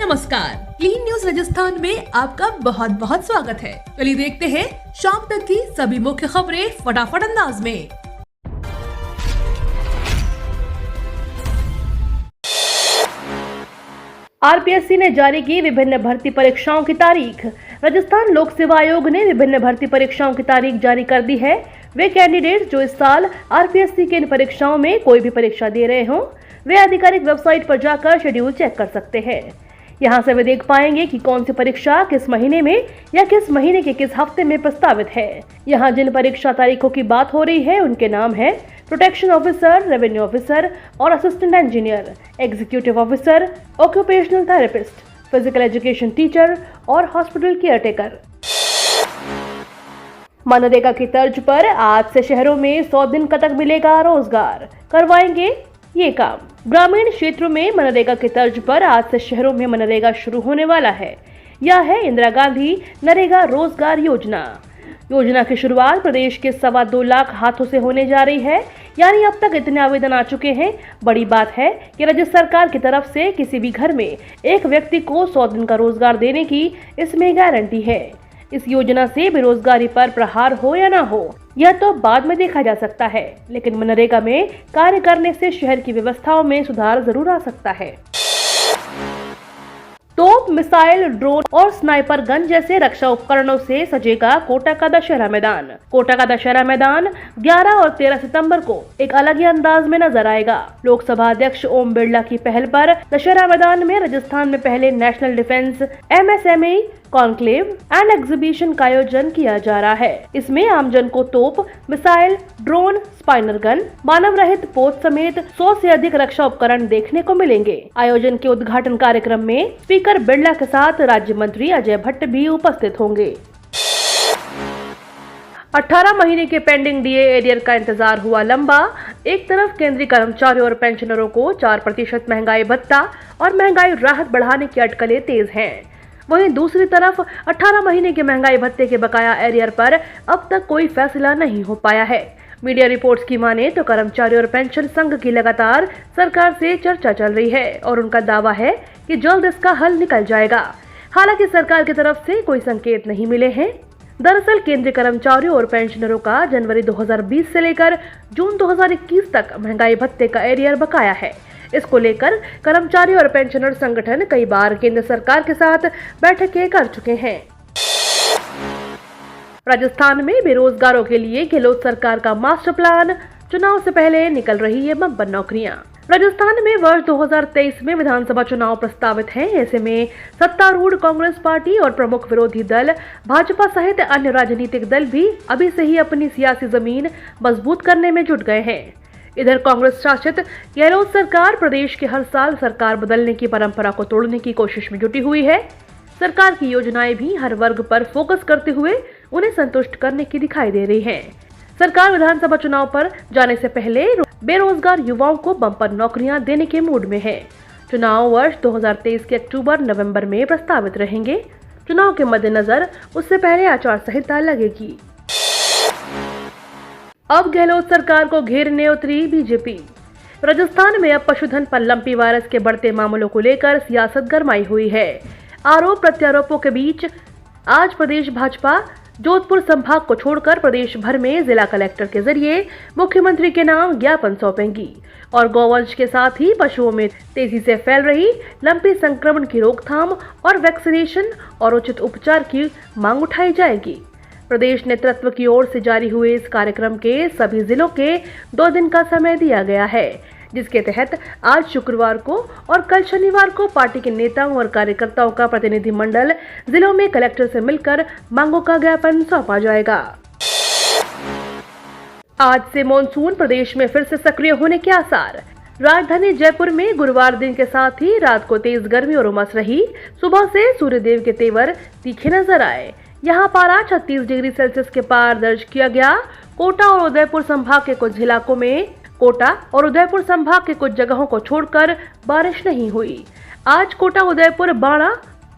नमस्कार, clean news Rajasthan में आपका बहुत बहुत स्वागत है। चलिए देखते हैं शाम तक की सभी मुख्य खबरें फटाफट अंदाज में। आरपीएससी ने जारी की विभिन्न भर्ती परीक्षाओं की तारीख। राजस्थान लोक सेवा आयोग ने विभिन्न भर्ती परीक्षाओं की तारीख जारी कर दी है। वे कैंडिडेट जो इस साल आरपीएससी की इन परीक्षाओं में कोई भी परीक्षा दे रहे हों, वे आधिकारिक वेबसाइट पर जाकर शेड्यूल चेक कर सकते हैं। यहां से वे देख पाएंगे कि कौन सी परीक्षा किस महीने में या किस महीने के किस हफ्ते में प्रस्तावित है। यहां जिन परीक्षा तारीखों की बात हो रही है उनके नाम है प्रोटेक्शन ऑफिसर, रेवेन्यू ऑफिसर और assistant engineer, executive officer, occupational therapist, physical education teacher और हॉस्पिटल केयरटेकर। मनरेगा की तर्ज पर आज से शहरों में 100 दिन तक मिलेगा रोजगार, करवाएंगे ये काम। ग्रामीण क्षेत्रों में मनरेगा की तर्ज पर आज से शहरों में मनरेगा शुरू होने वाला है। यह है इंदिरा गांधी नरेगा रोजगार योजना। योजना की शुरुआत प्रदेश के 2.25 लाख हाथों से होने जा रही है, यानी अब तक इतने आवेदन आ चुके हैं। बड़ी बात है कि राज्य सरकार की तरफ से किसी भी घर में एक व्यक्ति को 100 दिन का रोजगार देने की इसमें गारंटी है। इस योजना से बेरोजगारी पर प्रहार हो या ना हो, यह तो बाद में देखा जा सकता है, लेकिन मनरेगा में कार्य करने से शहर की व्यवस्थाओं में सुधार जरूर आ सकता है। तोप, मिसाइल, ड्रोन और स्नाइपर गन जैसे रक्षा उपकरणों से सजेगा कोटा का दशहरा मैदान। कोटा का दशहरा मैदान 11 और 13 सितंबर को एक अलग ही अंदाज में नजर आएगा। लोकसभा अध्यक्ष ओम बिरला की पहल पर दशहरा मैदान में राजस्थान में पहले national defence MSME conclave and exhibition का आयोजन किया जा रहा है। इसमें आमजन को तोप, मिसाइल, ड्रोन, स्पाइनर गन, मानव रहित पोत समेत 100 से अधिक रक्षा उपकरण देखने को मिलेंगे। आयोजन के उद्घाटन कार्यक्रम में स्पीकर बिरला के साथ राज्य मंत्री अजय भट्ट भी उपस्थित होंगे। 18 महीने के पेंडिंग डीए एरियर का इंतजार हुआ लंबा। एक तरफ केंद्रीय कर्मचारियों और पेंशनरों को 4% महंगाई भत्ता और महंगाई राहत बढ़ाने की अटकलें तेज हैं, वहीं दूसरी तरफ 18 महीने के महंगाई भत्ते के बकाया एरियर पर अब तक कोई फैसला नहीं हो पाया है। मीडिया रिपोर्ट्स की माने तो कर्मचारी और पेंशन संघ की लगातार सरकार से चर्चा चल रही है और उनका दावा है कि जल्द इसका हल निकल जाएगा। हालांकि सरकार की तरफ से कोई संकेत नहीं मिले हैं। दरअसल केंद्रीय कर्मचारियों और पेंशनरों का जनवरी 2020 से लेकर जून 2021 तक महंगाई भत्ते का एरियर बकाया है। इसको लेकर कर्मचारी और पेंशनर संगठन कई बार केंद्र सरकार के साथ बैठकें कर चुके हैं। राजस्थान में बेरोजगारों के लिए गहलोत सरकार का मास्टर प्लान, चुनाव से पहले निकल रही है बम्पर नौकरियां। राजस्थान में वर्ष 2023 में विधानसभा चुनाव प्रस्तावित हैं। ऐसे में सत्तारूढ़ कांग्रेस पार्टी और प्रमुख विरोधी दल भाजपा सहित अन्य राजनीतिक दल भी अभी से ही अपनी सियासी जमीन मजबूत करने में जुट गए हैं। इधर कांग्रेस शासित गहलोत सरकार प्रदेश के हर साल सरकार बदलने की परंपरा को तोड़ने की कोशिश में जुटी हुई है। सरकार की योजनाएं भी हर वर्ग पर फोकस करते हुए उन्हें संतुष्ट करने की दिखाई दे रही है। सरकार विधानसभा चुनाव पर जाने से पहले बेरोजगार युवाओं को बम्पर नौकरियां देने के मूड में है। चुनाव वर्ष 2023 के अक्टूबर-नवंबर में प्रस्तावित रहेंगे। चुनाव के मद्देनजर उससे पहले आचार संहिता लगेगी। अब गहलोत सरकार को घेरने उतरी बीजेपी। राजस्थान में अब पशुधन पर लंपी वायरस के बढ़ते मामलों को लेकर सियासत गरमाई हुई है। आरोप प्रत्यारोपों के बीच आज प्रदेश भाजपा जोधपुर संभाग को छोड़कर प्रदेश भर में जिला कलेक्टर के जरिए मुख्यमंत्री के नाम ज्ञापन सौंपेंगी और गौवंश के साथ ही पशुओं में तेजी से फैल रही लंपी संक्रमण की रोकथाम और वैक्सीनेशन और उचित उपचार की मांग उठाई जाएगी। प्रदेश नेतृत्व की ओर से जारी हुए इस कार्यक्रम के सभी जिलों के 2 दिन का समय दिया गया है, जिसके तहत आज शुक्रवार को और कल शनिवार को पार्टी के नेताओं और कार्यकर्ताओं का प्रतिनिधिमंडल जिलों में कलेक्टर से मिलकर मांगों का ज्ञापन सौंपा जाएगा। आज से मॉनसून प्रदेश में फिर से सक्रिय होने के आसार। राजधानी जयपुर में गुरुवार दिन के साथ ही रात को तेज गर्मी और उमस रही। सुबह से सूर्यदेव के तेवर तीखे नजर आए। यहाँ पारा 36 डिग्री सेल्सियस के पार दर्ज किया गया। कोटा और उदयपुर संभाग के कुछ इलाकों में जगहों को छोड़कर बारिश नहीं हुई। आज कोटा, उदयपुर, बाड़ा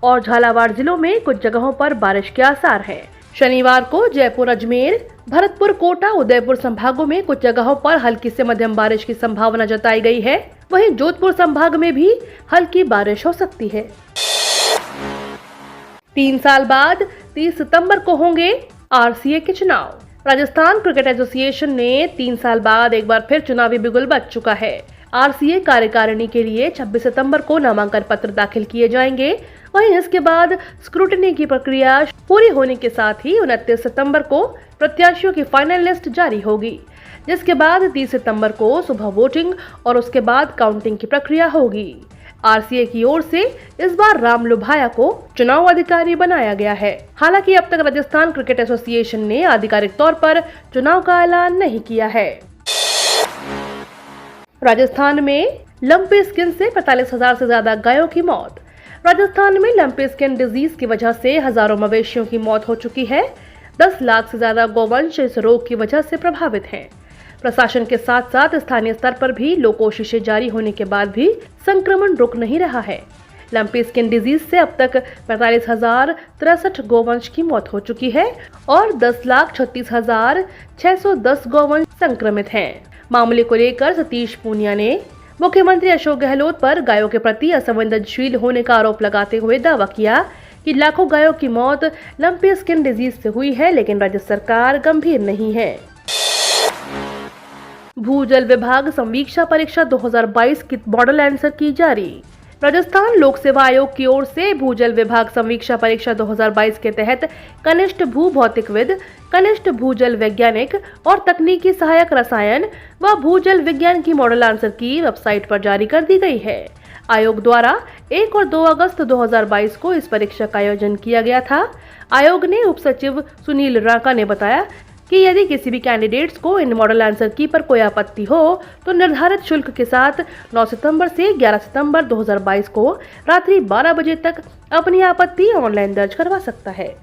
और झालावाड़ जिलों में कुछ जगहों पर बारिश के आसार हैं। शनिवार को जयपुर, अजमेर, भरतपुर, कोटा, उदयपुर संभागों में कुछ जगहों पर हल्की से मध्यम बारिश की संभावना जताई गई है। वहीं जोधपुर संभाग में भी हल्की बारिश हो सकती है। 3 साल बाद 30 सितंबर को होंगे आरसीए के चुनाव। राजस्थान क्रिकेट एसोसिएशन ने 3 साल बाद एक बार फिर चुनावी बिगुल बज चुका है। आरसीए कार्यकारिणी के लिए 26 सितंबर को नामांकन पत्र दाखिल किए जाएंगे। वहीं इसके बाद स्क्रूटनी की प्रक्रिया पूरी होने के साथ ही 29 सितंबर को प्रत्याशियों की फाइनल लिस्ट जारी होगी, जिसके बाद 30 सितंबर को सुबह वोटिंग और उसके बाद काउंटिंग की प्रक्रिया होगी। आरसीए की ओर से इस बार राम लुभाया को चुनाव अधिकारी बनाया गया है। हालांकि अब तक राजस्थान क्रिकेट एसोसिएशन ने आधिकारिक तौर पर चुनाव का ऐलान नहीं किया है। राजस्थान में लंपी स्किन से 45,000 से ज्यादा गायों की मौत। राजस्थान में लंपी स्किन डिजीज की वजह से हजारों मवेशियों की मौत हो चुकी है। 10 लाख से ज्यादा गौवंश इस रोग की वजह से प्रभावित हैं। प्रशासन के साथ साथ स्थानीय स्तर पर भी लोक कोशिशें जारी होने के बाद भी संक्रमण रुक नहीं रहा है। लंपी स्किन डिजीज से अब तक 45,063 गौवंश की मौत हो चुकी है और 10,36,610 गौवंश संक्रमित हैं। मामले को लेकर सतीश पूनिया ने मुख्यमंत्री अशोक गहलोत पर गायों के प्रति असंवेदनशील होने का आरोप लगाते हुए दावा किया कि लाखों गायों की मौत लंपी स्किन डिजीज से हुई है, लेकिन राज्य सरकार गंभीर नहीं है। भूजल विभाग संवीक्षा परीक्षा 2022 की मॉडल आंसर की जारी। राजस्थान लोक सेवा आयोग की ओर से भूजल विभाग संवीक्षा परीक्षा 2022 के तहत कनिष्ठ भू भौतिकविद, कनिष्ठ भूजल वैज्ञानिक और तकनीकी सहायक रसायन व भूजल विज्ञान की मॉडल आंसर की वेबसाइट पर जारी कर दी गई है। आयोग द्वारा 1 और 2 अगस्त 2022 को इस परीक्षा का आयोजन किया गया था। आयोग ने उप सचिव सुनील राका ने बताया कि यदि किसी भी कैंडिडेट्स को इन मॉडल आंसर की पर कोई आपत्ति हो तो निर्धारित शुल्क के साथ 9 सितंबर से 11 सितंबर 2022 को रात्रि 12 बजे तक अपनी आपत्ति ऑनलाइन दर्ज करवा सकता है।